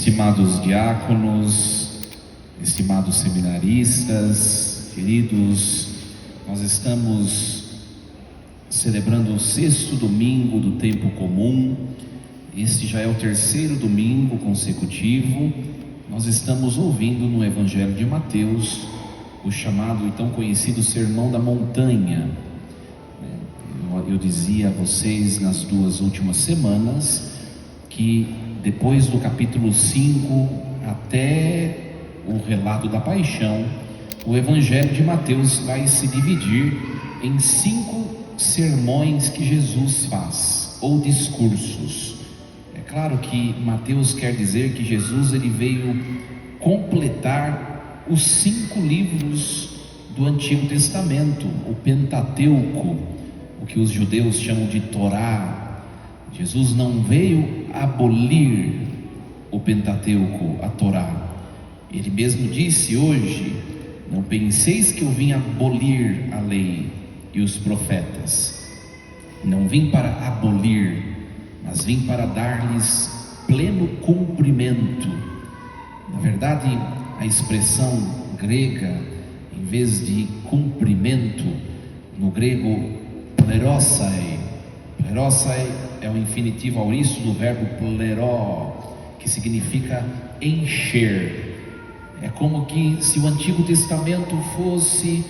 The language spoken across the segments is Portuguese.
Estimados diáconos, estimados seminaristas, queridos, nós estamos celebrando o 6º domingo do tempo comum. Este já é o 3º domingo consecutivo. Nós estamos ouvindo no Evangelho de Mateus o chamado e tão conhecido Sermão da Montanha. Eu dizia a vocês nas 2 últimas semanas que depois do capítulo 5 até o relato da paixão, o Evangelho de Mateus vai se dividir em 5 sermões que Jesus faz, ou discursos. É claro que Mateus quer dizer que Jesus ele veio completar os 5 livros do Antigo Testamento, o Pentateuco, o que os judeus chamam de Torá. Jesus não veio abolir o Pentateuco, a Torá. Ele mesmo disse hoje: não penseis que eu vim abolir a lei e os profetas. Não vim para abolir, mas vim para dar-lhes pleno cumprimento. Na verdade, a expressão grega, em vez de cumprimento, no grego plerosai é o infinitivo auriço do verbo pleró, que significa encher. É como que se o Antigo Testamento fosse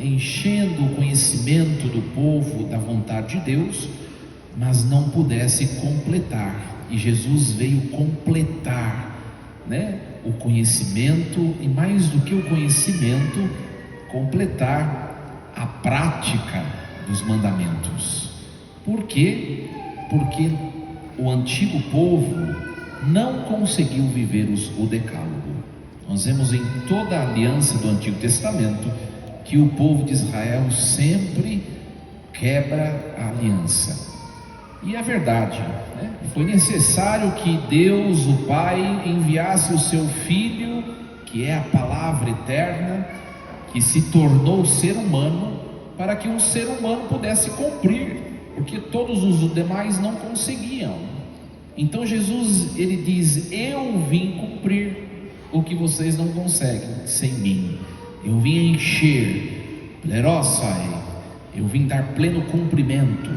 enchendo o conhecimento do povo da vontade de Deus, mas não pudesse completar. E Jesus veio completar, o conhecimento, e mais do que o conhecimento, completar a prática dos mandamentos. Por quê? Porque o antigo povo não conseguiu viver o decálogo. Nós vemos em toda a aliança do Antigo Testamento que o povo de Israel sempre quebra a aliança. E é verdade, foi necessário que Deus, o Pai, enviasse o seu Filho, que é a palavra eterna, que se tornou ser humano, para que um ser humano pudesse cumprir, porque todos os demais não conseguiam. Então Jesus, ele diz: eu vim cumprir o que vocês não conseguem sem mim. Eu vim encher, plerosai, eu vim dar pleno cumprimento.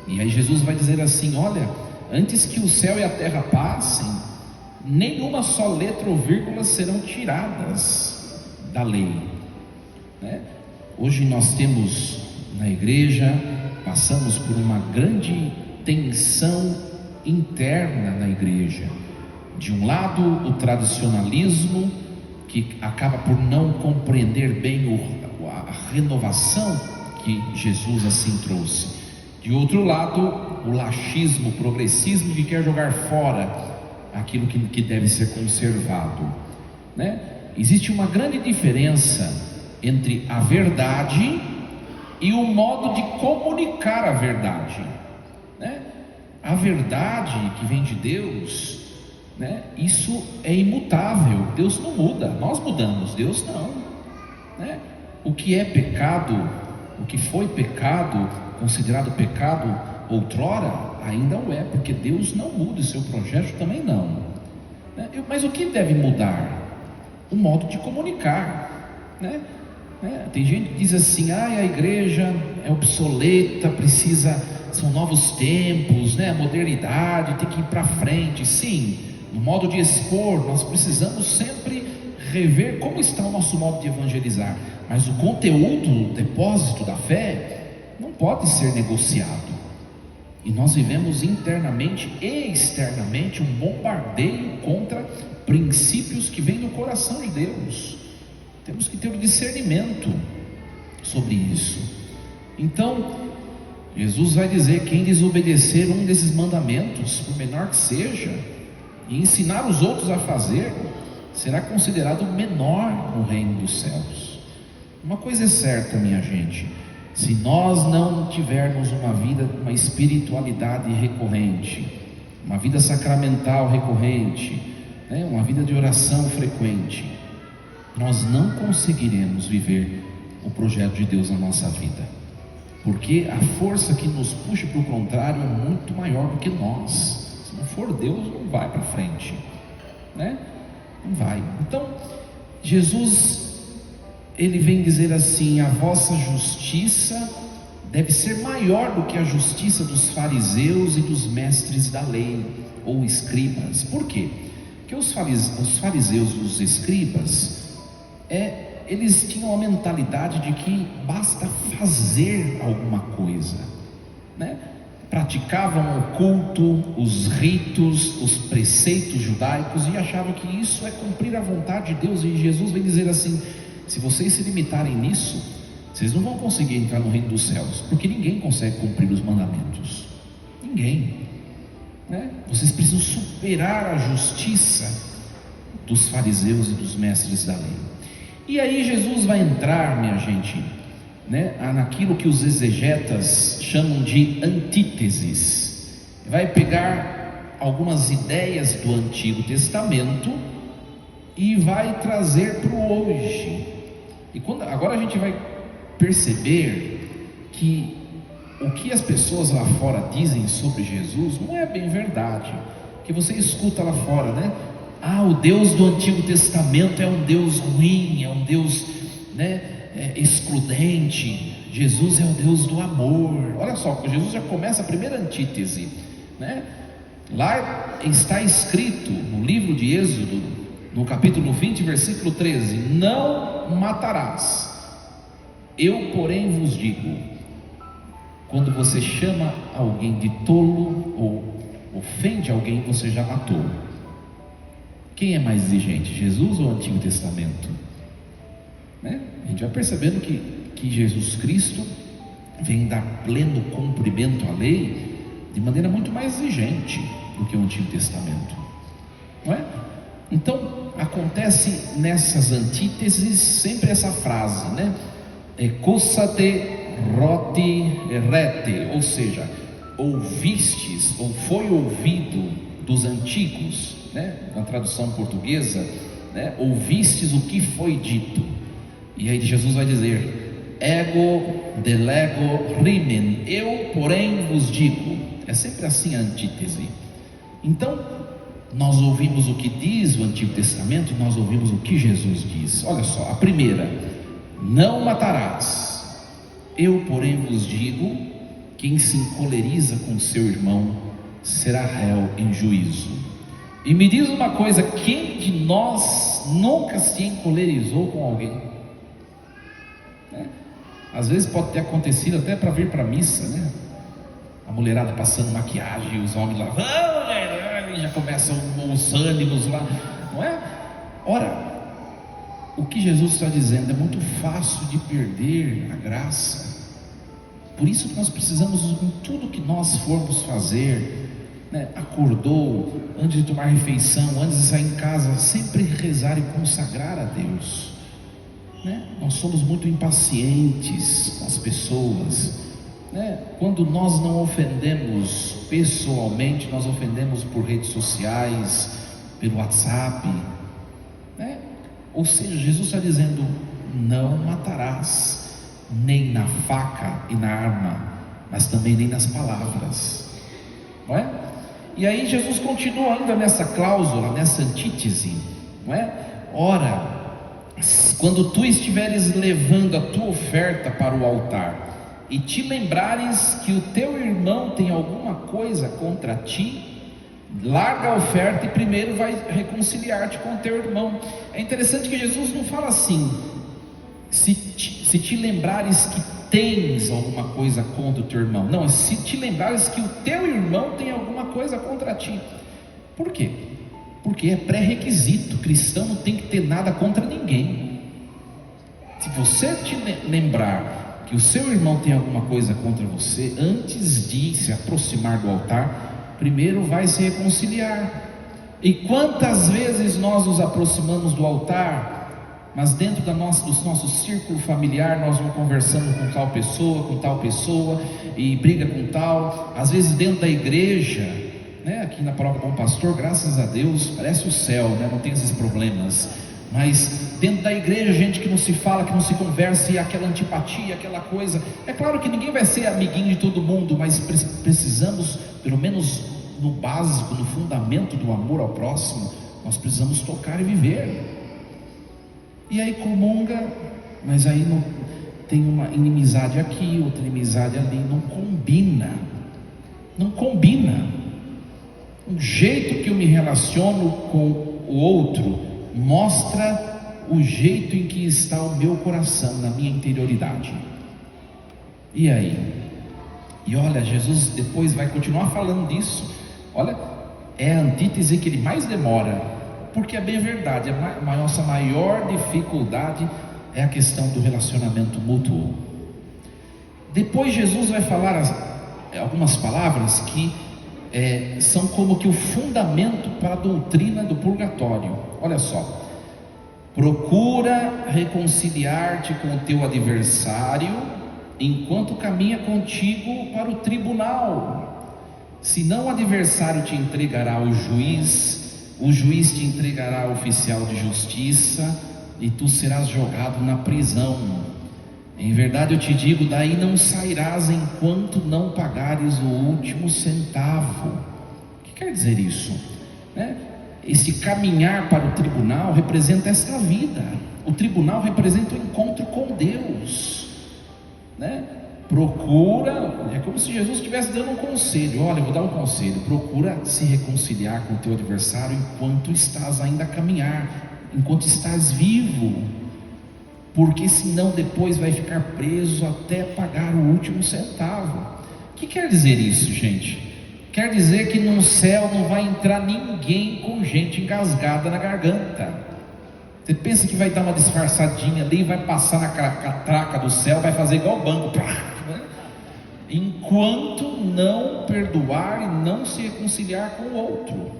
E aí Jesus vai dizer assim: olha, antes que o céu e a terra passem, nenhuma só letra ou vírgula serão tiradas da lei. Hoje nós temos na igreja, passamos por uma grande tensão interna na igreja. De um lado, o tradicionalismo, que acaba por não compreender bem a renovação que Jesus assim trouxe. De outro lado, o laxismo, o progressismo, que quer jogar fora aquilo que deve ser conservado. Existe uma grande diferença entre a verdade e o modo de comunicar a verdade. A verdade que vem de Deus, isso é imutável. Deus não muda, nós mudamos, Deus não. O que é pecado, o que foi pecado, considerado pecado outrora, ainda o é, porque Deus não muda, o seu projeto também não. Mas o que deve mudar? O modo de comunicar. Tem gente que diz assim: a igreja é obsoleta, são novos tempos, a modernidade tem que ir para frente. Sim, no modo de expor, nós precisamos sempre rever como está o nosso modo de evangelizar, mas o conteúdo, o depósito da fé não pode ser negociado. E nós vivemos internamente e externamente um bombardeio contra princípios que vêm do coração de Deus. Temos que ter o discernimento sobre isso. Então, Jesus vai dizer: quem desobedecer um desses mandamentos, por menor que seja, e ensinar os outros a fazer, será considerado menor no reino dos céus. Uma coisa é certa, minha gente: se nós não tivermos uma espiritualidade recorrente, uma vida sacramental recorrente, uma vida de oração frequente, nós não conseguiremos viver o projeto de Deus na nossa vida, porque a força que nos puxa para o contrário é muito maior do que nós. Se não for Deus, não vai para frente. né? Não vai. Então, Jesus, ele vem dizer assim: a vossa justiça deve ser maior do que a justiça dos fariseus e dos mestres da lei, ou escribas. Por quê? Porque os fariseus e os escribas, eles tinham a mentalidade de que basta fazer alguma coisa, né? Praticavam o culto, os ritos, os preceitos judaicos e achavam que isso é cumprir a vontade de Deus. E Jesus vem dizer assim: se vocês se limitarem nisso, vocês não vão conseguir entrar no reino dos céus, porque ninguém consegue cumprir os mandamentos, ninguém, né? Vocês precisam superar a justiça dos fariseus e dos mestres da lei. E aí Jesus vai entrar, minha gente, né, naquilo que os exegetas chamam de antíteses. Vai pegar algumas ideias do Antigo Testamento e vai trazer para o hoje. E agora a gente vai perceber que o que as pessoas lá fora dizem sobre Jesus não é bem verdade. Que você escuta lá fora, né? O Deus do Antigo Testamento é um Deus ruim, é um Deus, né, excludente. Jesus é o Deus do amor. Olha só, Jesus já começa a primeira antítese, né? Lá está escrito no livro de Êxodo, no capítulo 20, versículo 13: não matarás. Eu, porém, vos digo. Quando você chama alguém de tolo ou ofende alguém, você já matou. Quem é mais exigente, Jesus ou o Antigo Testamento? Né? A gente vai percebendo que Jesus Cristo vem dar pleno cumprimento à lei de maneira muito mais exigente do que o Antigo Testamento, não é? Então acontece nessas antíteses sempre essa frase, né? Ecússate roti rete, ou seja, ouvistes ou foi ouvido dos antigos, né? Na tradução portuguesa, né? Ouvistes o que foi dito. E aí Jesus vai dizer: ego delego rimen, eu porém vos digo. É sempre assim a antítese. Então nós ouvimos o que diz o Antigo Testamento e nós ouvimos o que Jesus diz. Olha só, a primeira: não matarás. Eu porém vos digo, quem se encoleriza com seu irmão será réu em juízo. E me diz uma coisa: quem de nós nunca se encolerizou com alguém? Às vezes pode ter acontecido até para vir para a missa, né? A mulherada passando maquiagem, os homens lá, já começam os ânimos lá, não é? Ora, o que Jesus está dizendo é muito fácil de perder a graça. Por isso que nós precisamos, em tudo que nós formos fazer, né, acordou, antes de tomar refeição, antes de sair em casa, sempre rezar e consagrar a Deus, né? Nós somos muito impacientes com as pessoas, né? Quando nós não ofendemos pessoalmente, nós ofendemos por redes sociais, pelo WhatsApp, né? Ou seja, Jesus está dizendo: não matarás, nem na faca e na arma, mas também nem nas palavras, não é? E aí Jesus continua ainda nessa cláusula, nessa antítese, não é? Ora, quando tu estiveres levando a tua oferta para o altar e te lembrares que o teu irmão tem alguma coisa contra ti, larga a oferta e primeiro vai reconciliar-te com o teu irmão. É interessante que Jesus não fala assim: se te lembrares que tens alguma coisa contra o teu irmão. Não, é se te lembrares que o teu irmão tem alguma coisa contra ti. Por quê? Porque é pré-requisito. Cristão não tem que ter nada contra ninguém. Se você te lembrar que o seu irmão tem alguma coisa contra você, antes de se aproximar do altar, primeiro vai se reconciliar. E quantas vezes nós nos aproximamos do altar, mas dentro do nosso círculo familiar nós vamos conversando com tal pessoa e briga com tal. Às vezes dentro da igreja, né, aqui na Paróquia Bom Pastor, graças a Deus, parece o céu, né, não tem esses problemas. Mas dentro da igreja, gente que não se fala, que não se conversa, e aquela antipatia, aquela coisa. É claro que ninguém vai ser amiguinho de todo mundo, mas precisamos, pelo menos no básico, no fundamento do amor ao próximo, nós precisamos tocar e viver. E aí comunga, mas aí não tem uma inimizade aqui, outra inimizade ali, não combina. Não combina. O jeito que eu me relaciono com o outro mostra o jeito em que está o meu coração, na minha interioridade. E aí? E olha, Jesus depois vai continuar falando disso. Olha, é a antítese que ele mais demora, porque é bem verdade, a nossa maior dificuldade é a questão do relacionamento mútuo. Depois Jesus vai falar algumas palavras que são como que o fundamento para a doutrina do purgatório. Olha só: procura reconciliar-te com o teu adversário enquanto caminha contigo para o tribunal, senão o adversário te entregará ao juiz, o juiz te entregará ao oficial de justiça, e tu serás jogado na prisão. Em verdade eu te digo, daí não sairás enquanto não pagares o último centavo. O que quer dizer isso? Esse caminhar para o tribunal representa esta vida. O tribunal representa o encontro com Deus, Procura, é como se Jesus estivesse dando um conselho. Olha, eu vou dar um conselho: procura se reconciliar com o teu adversário enquanto estás ainda a caminhar, enquanto estás vivo, porque senão depois vai ficar preso até pagar o último centavo. O que quer dizer isso, gente? Quer dizer que no céu não vai entrar ninguém com gente engasgada na garganta. Você pensa que vai dar uma disfarçadinha ali, vai passar na catraca do céu, vai fazer igual o banco, enquanto não perdoar e não se reconciliar com o outro.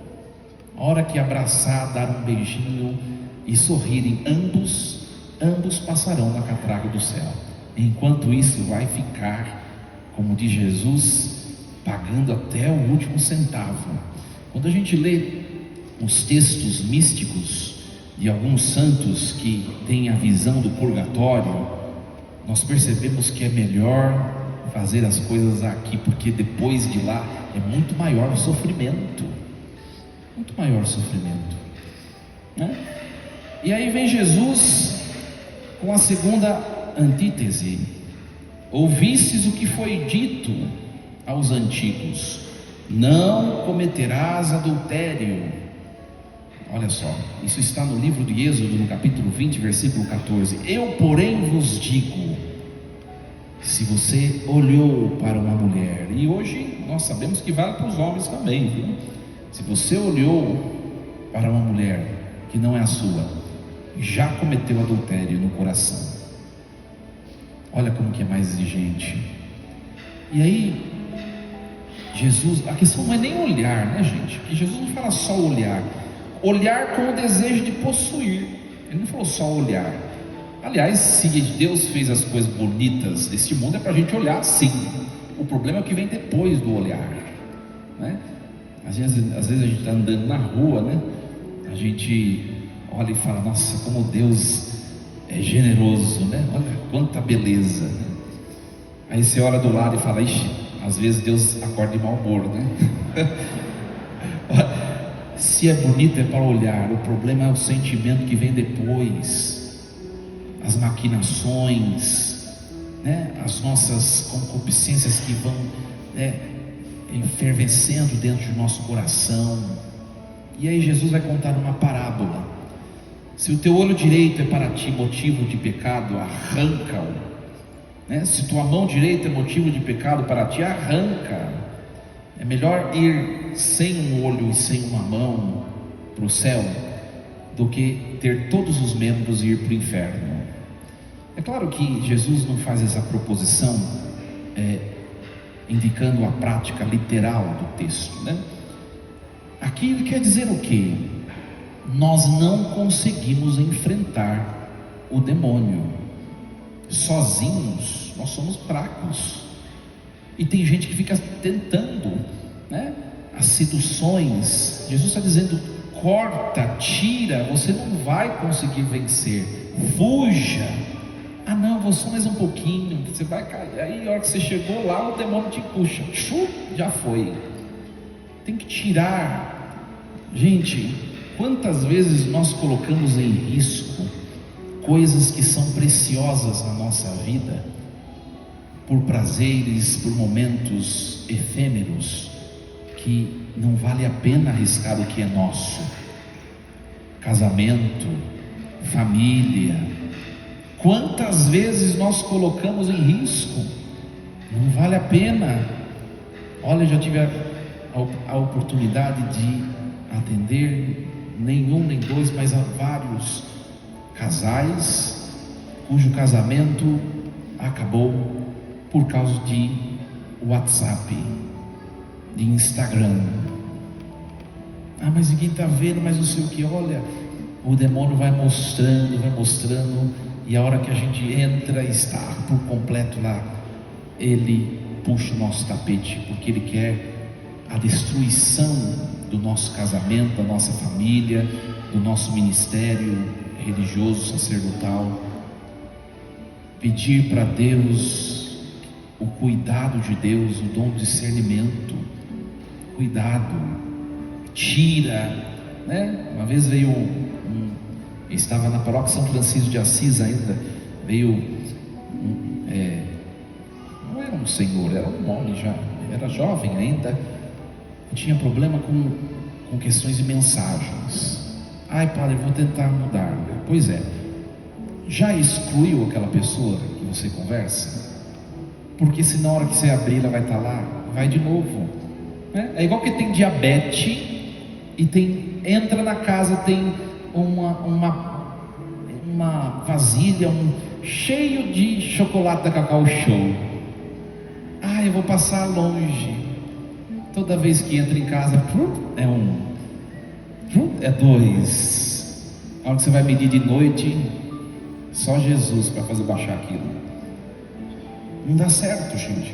A hora que abraçar, dar um beijinho e sorrirem, ambos passarão na catraca do céu. Enquanto isso, vai ficar, como diz Jesus, pagando até o último centavo. Quando a gente lê os textos místicos de alguns santos que têm a visão do purgatório, nós percebemos que é melhor fazer as coisas aqui, porque depois de lá é muito maior o sofrimento, muito maior o sofrimento, E aí vem Jesus com a segunda antítese: ouvistes o que foi dito aos antigos, não cometerás adultério. Olha só, isso está no livro de Êxodo, no capítulo 20, versículo 14. Eu, porém, vos digo: se você olhou para uma mulher, e hoje nós sabemos que vale para os homens também, viu? Se você olhou para uma mulher que não é a sua, já cometeu adultério no coração. Olha como que é mais exigente. E aí, Jesus, a questão não é nem olhar, gente? Porque Jesus não fala só olhar com o desejo de possuir. Ele não falou só olhar. Aliás, se Deus fez as coisas bonitas deste mundo, é para a gente olhar sim. O problema é o que vem depois do olhar, Às vezes a gente está andando na rua, A gente olha e fala: nossa, como Deus é generoso, Olha quanta beleza, Aí você olha do lado e fala: ixi, às vezes Deus acorda de mau humor, Se é bonito é para olhar, o problema é o sentimento que vem depois, as maquinações, as nossas concupiscências que vão efervescendo dentro do nosso coração. E aí Jesus vai contar uma parábola: se o teu olho direito é para ti motivo de pecado, arranca-o, se tua mão direita é motivo de pecado para ti, arranca. É melhor ir sem um olho e sem uma mão para o céu do que ter todos os membros e ir para o inferno. É claro que Jesus não faz essa proposição indicando a prática literal do texto, Aqui ele quer dizer o quê? Nós não conseguimos enfrentar o demônio sozinhos, nós somos fracos. E tem gente que fica tentando, as seduções. Jesus está dizendo: corta, tira, você não vai conseguir vencer, fuja. Ah não, vou só mais um pouquinho, você vai cair. Aí a hora que você chegou lá, o demônio te puxa, já foi. Tem que tirar. Gente, Quantas vezes nós colocamos em risco coisas que são preciosas na nossa vida, por prazeres, por momentos efêmeros, que não vale a pena arriscar o que é nosso. Casamento, família, quantas vezes nós colocamos em risco? Não vale a pena. Olha, eu já tive a oportunidade de atender nenhum nem dois, mas a vários casais cujo casamento acabou por causa de WhatsApp, de Instagram. Mas ninguém está vendo, mas não sei o que. Olha, o demônio vai mostrando, e a hora que a gente entra e está por completo lá, ele puxa o nosso tapete, porque ele quer a destruição do nosso casamento, da nossa família, do nosso ministério religioso, sacerdotal. Pedir para Deus o cuidado de Deus, o dom de discernimento. Cuidado, tira, né? Uma vez veio estava na paróquia São Francisco de Assis ainda, veio não era um senhor, era um homem já, era jovem ainda, tinha problema com questões de mensagens. Padre, vou tentar mudar. Pois é, já excluiu aquela pessoa que você conversa? Porque se na hora que você abrir ela vai estar lá, vai de novo, né? É igual que tem diabetes e entra na casa, tem uma vasilha cheio de chocolate da Cacau Show. Eu vou passar longe. Toda vez que entra em casa, é dois. A hora que você vai medir de noite, só Jesus para fazer baixar aquilo. Não dá certo, gente,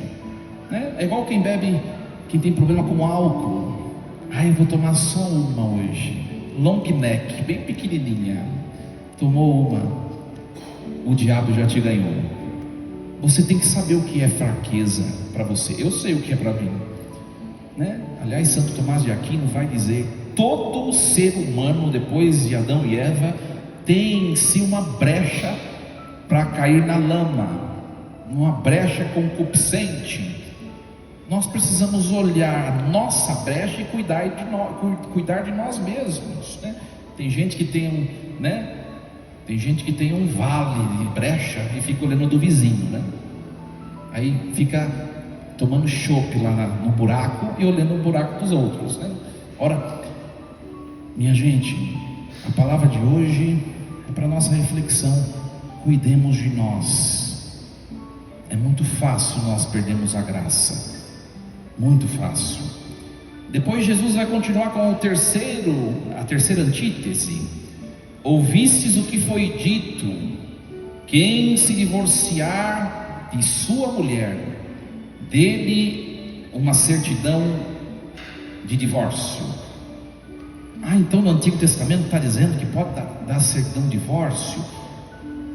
né? É igual quem bebe, quem tem problema com álcool. Eu vou tomar só uma hoje, long neck, bem pequenininha. Tomou uma, o diabo já te ganhou. Você tem que saber o que é fraqueza para você. Eu sei o que é para mim, né? Aliás, Santo Tomás de Aquino vai dizer: todo ser humano, depois de Adão e Eva, tem em si uma brecha para cair na lama, uma brecha concupiscente. Nós precisamos olhar nossa brecha e cuidar de nós mesmos, né? Tem gente que tem um vale de brecha e fica olhando do vizinho, né? Aí fica tomando chopp lá no buraco e olhando o buraco dos outros, né? Ora, minha gente, a palavra de hoje é para nossa reflexão. Cuidemos de nós. É muito fácil nós perdermos a graça, muito fácil. Depois Jesus vai continuar com a terceira antítese. Ouvistes o que foi dito: quem se divorciar de sua mulher, dê-lhe uma certidão de divórcio. Então no Antigo Testamento está dizendo que pode dar certidão de divórcio.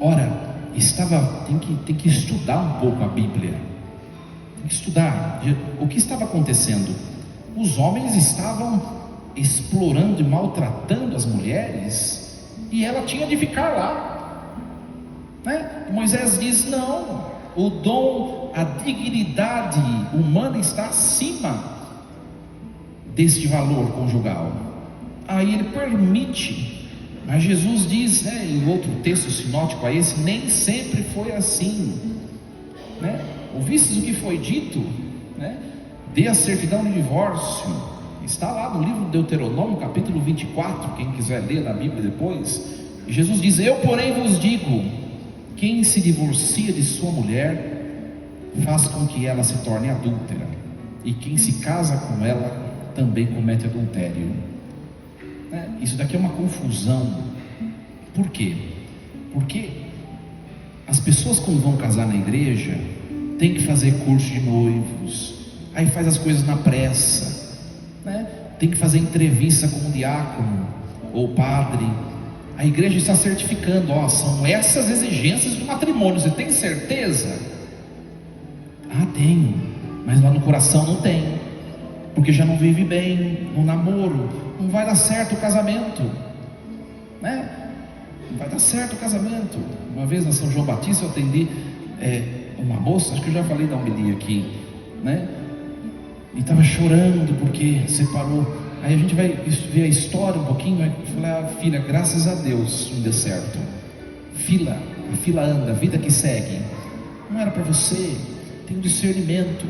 Ora, tem que estudar um pouco a Bíblia. Tem que estudar o que estava acontecendo. Os homens estavam explorando e maltratando as mulheres, e ela tinha de ficar lá, né? Moisés diz: não, o dom, a dignidade humana está acima deste valor conjugal. Aí ele permite, mas Jesus diz, né, em outro texto sinótico a esse: nem sempre foi assim, né? Ouvistes o que foi dito, né? Dê a certidão de divórcio. Está lá no livro de Deuteronômio, capítulo 24, quem quiser ler na Bíblia depois. E Jesus diz: eu porém vos digo, quem se divorcia de sua mulher, faz com que ela se torne adúltera, e quem se casa com ela também comete adultério. Isso daqui é uma confusão. Por quê? Porque as pessoas, quando vão casar na igreja, tem que fazer curso de noivos, aí faz as coisas na pressa, né? Tem que fazer entrevista com o diácono ou padre. A igreja está certificando: são essas exigências do matrimônio, você tem certeza? Tenho, mas lá no coração não tem. porque já não vive bem no namoro, não vai dar certo o casamento, né? Não vai dar certo o casamento. Uma vez na São João Batista eu atendi uma moça, acho que eu já falei da homilia aqui, né? E estava chorando porque separou. Aí a gente vai ver a história um pouquinho. Eu falei: filha, graças a Deus não deu certo. A fila anda, a vida que segue. Não era para você, tem um discernimento,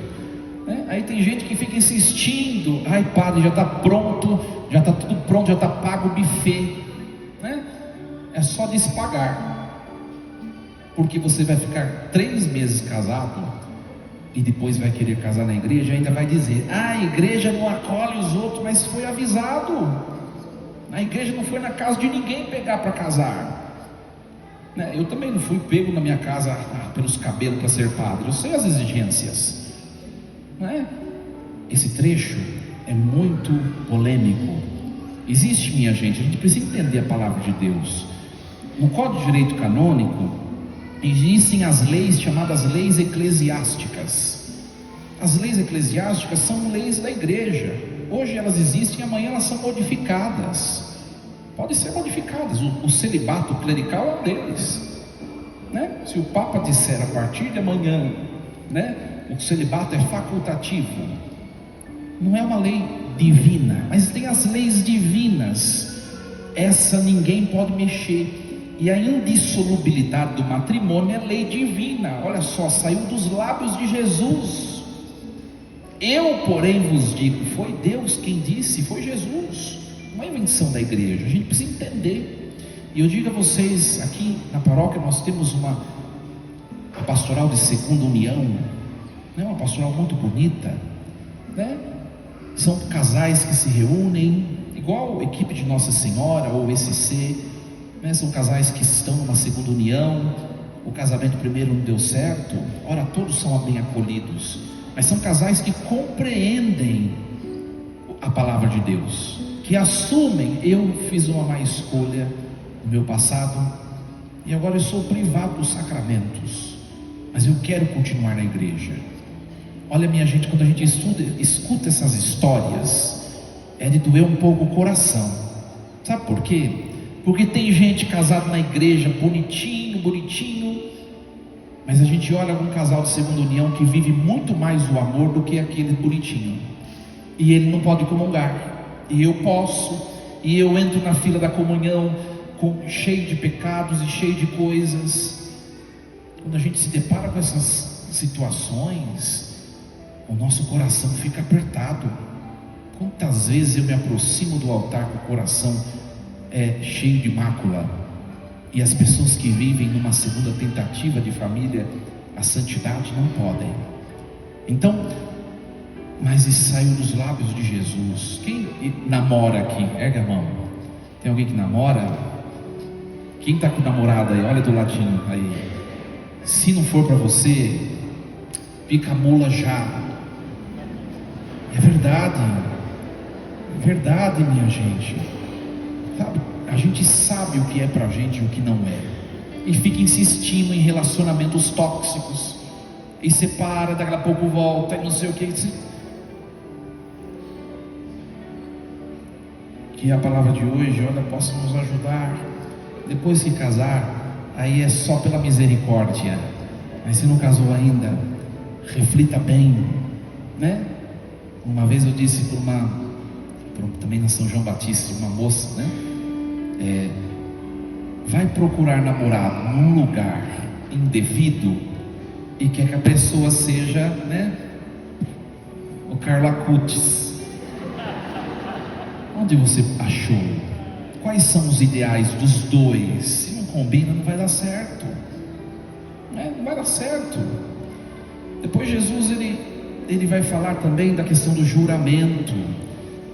né? Aí tem gente que fica insistindo: ai padre, já está pronto, já está tudo pronto, já está pago o buffet, né? É só despagar, porque você vai ficar 3 meses casado e depois vai querer casar na igreja e ainda vai dizer: a igreja não acolhe os outros, mas foi avisado. A igreja não foi na casa de ninguém pegar para casar, né? Eu também não fui pego na minha casa pelos cabelos para ser padre. Eu sei as exigências, né? Esse trecho é muito polêmico. Existe, minha gente, a gente precisa entender a palavra de Deus. No Código de Direito Canônico existem as leis chamadas leis eclesiásticas. As leis eclesiásticas são leis da igreja. Hoje elas existem, amanhã elas são modificadas. Podem ser modificadas. O celibato clerical é um deles, né? Se o Papa disser a partir de amanhã, né, o celibato é facultativo, não é uma lei divina, mas tem as leis divinas. Essa ninguém pode mexer. E a indissolubilidade do matrimônio é lei divina. Olha só, saiu dos lábios de Jesus. Eu, porém, vos digo. Foi Deus quem disse, foi Jesus, não é invenção da igreja. A gente precisa entender. E eu digo a vocês, aqui na paróquia nós temos uma pastoral de segunda união, né? Uma pastoral muito bonita, né? São casais que se reúnem, igual a equipe de Nossa Senhora ou ECC, né? São casais que estão numa segunda união. O casamento primeiro não deu certo, ora todos são bem acolhidos, mas são casais que compreendem a palavra de Deus, que assumem: eu fiz uma má escolha no meu passado e agora eu sou privado dos sacramentos, mas eu quero continuar na igreja. Olha, minha gente, quando a gente escuta essas histórias, é de doer um pouco o coração. Sabe por quê? Porque tem gente casada na igreja, bonitinho, mas a gente olha algum casal de segunda união que vive muito mais o amor do que aquele bonitinho, e ele não pode comungar, e eu posso, e eu entro na fila da comunhão cheio de pecados e cheio de coisas. Quando a gente se depara com essas situações, o nosso coração fica apertado. Quantas vezes eu me aproximo do altar com o coração cheio de mácula, e as pessoas que vivem numa segunda tentativa de família, a santidade, não podem. Então, mas isso saiu dos lábios de Jesus. Quem namora aqui? Erga a mão. Tem alguém que namora? Quem está com namorada aí? Olha do ladinho aí. Se não for para você, fica a mula já. É verdade, minha gente. Sabe, a gente sabe o que é pra gente e o que não é, e fica insistindo em relacionamentos tóxicos, e separa, daqui a pouco volta, e não sei o que. Que a palavra de hoje, olha, possa nos ajudar. Depois que casar, aí é só pela misericórdia, mas se não casou ainda, reflita bem, né? Uma vez eu disse também na São João Batista, uma moça, né? Vai procurar namorado num lugar indevido e quer que a pessoa seja, né, o Carla Cutis. Onde você achou? Quais são os ideais dos dois? Se não combina, não vai dar certo, né? Não vai dar certo. Depois Jesus ele vai falar também da questão do juramento.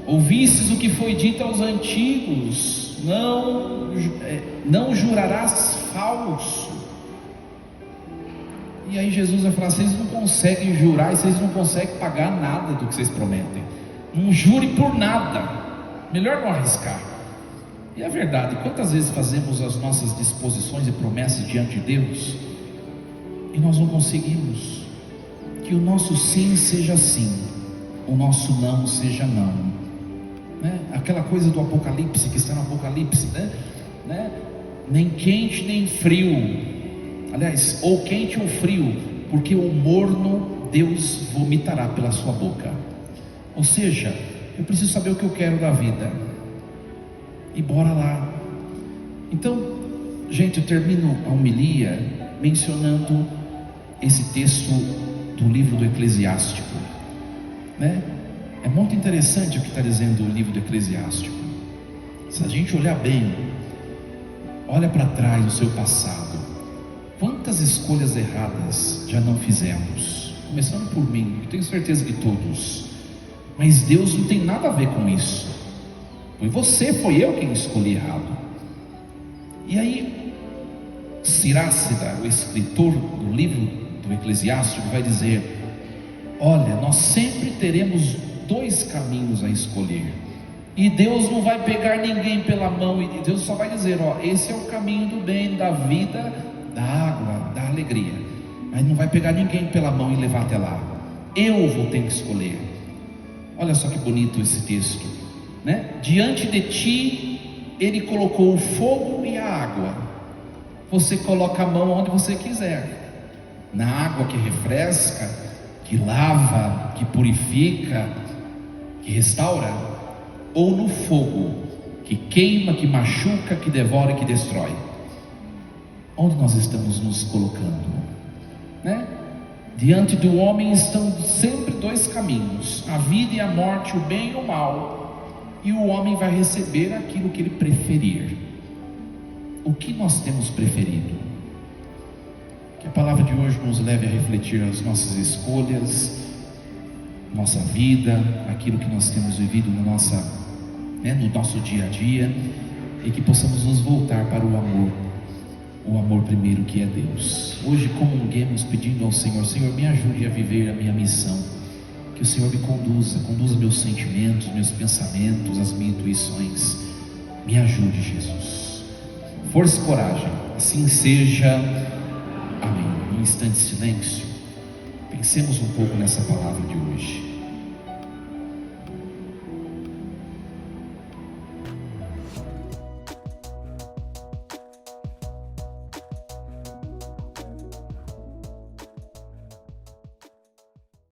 Ouvistes o que foi dito aos antigos: não jurarás falso. E aí Jesus vai falar: vocês não conseguem jurar, e vocês não conseguem pagar nada do que vocês prometem. Não jure por nada, melhor não arriscar. E é verdade, quantas vezes fazemos as nossas disposições e promessas diante de Deus e nós não conseguimos? Que o nosso sim seja sim o nosso não seja não, né? Aquela coisa do Apocalipse, que está no Apocalipse, né? Nem quente nem frio, aliás, ou quente ou frio, porque o morno Deus vomitará pela sua boca. Ou seja, eu preciso saber o que eu quero da vida, e bora lá. Então, gente, eu termino a homilia mencionando esse texto do livro do Eclesiástico, né? É muito interessante o que está dizendo o livro do Eclesiástico. Se a gente olhar bem, olha para trás no seu passado, quantas escolhas erradas já não fizemos? Começando por mim, eu tenho certeza que todos. Mas Deus não tem nada a ver com isso. Foi eu quem escolhi errado. E aí, Sirácida, o escritor do livro do Eclesiástico, vai dizer: olha, nós sempre teremos dois caminhos a escolher, e Deus não vai pegar ninguém pela mão, e Deus só vai dizer: ó, esse é o caminho do bem, da vida, da água, da alegria, mas não vai pegar ninguém pela mão e levar até lá. Eu vou ter que escolher. Olha só que bonito esse texto, né? Diante de ti Ele colocou o fogo e a água. Você coloca a mão onde você quiser, na água que refresca, que lava, que purifica, que restaura, ou no fogo que queima, que machuca, que devora e que destrói. Onde nós estamos nos colocando, né? Diante do homem estão sempre dois caminhos: a vida e a morte, o bem e o mal, e o homem vai receber aquilo que ele preferir. O que nós temos preferido? Que a palavra de hoje nos leve a refletir as nossas escolhas, nossa vida, aquilo que nós temos vivido no nosso dia a dia, e que possamos nos voltar para o amor primeiro, que é Deus. Hoje comunguemos pedindo ao Senhor: Senhor, me ajude a viver a minha missão, que o Senhor me conduza meus sentimentos, meus pensamentos, as minhas intuições. Me ajude, Jesus. Força e coragem, assim seja. Amém. Um instante de silêncio, pensemos um pouco nessa palavra de hoje.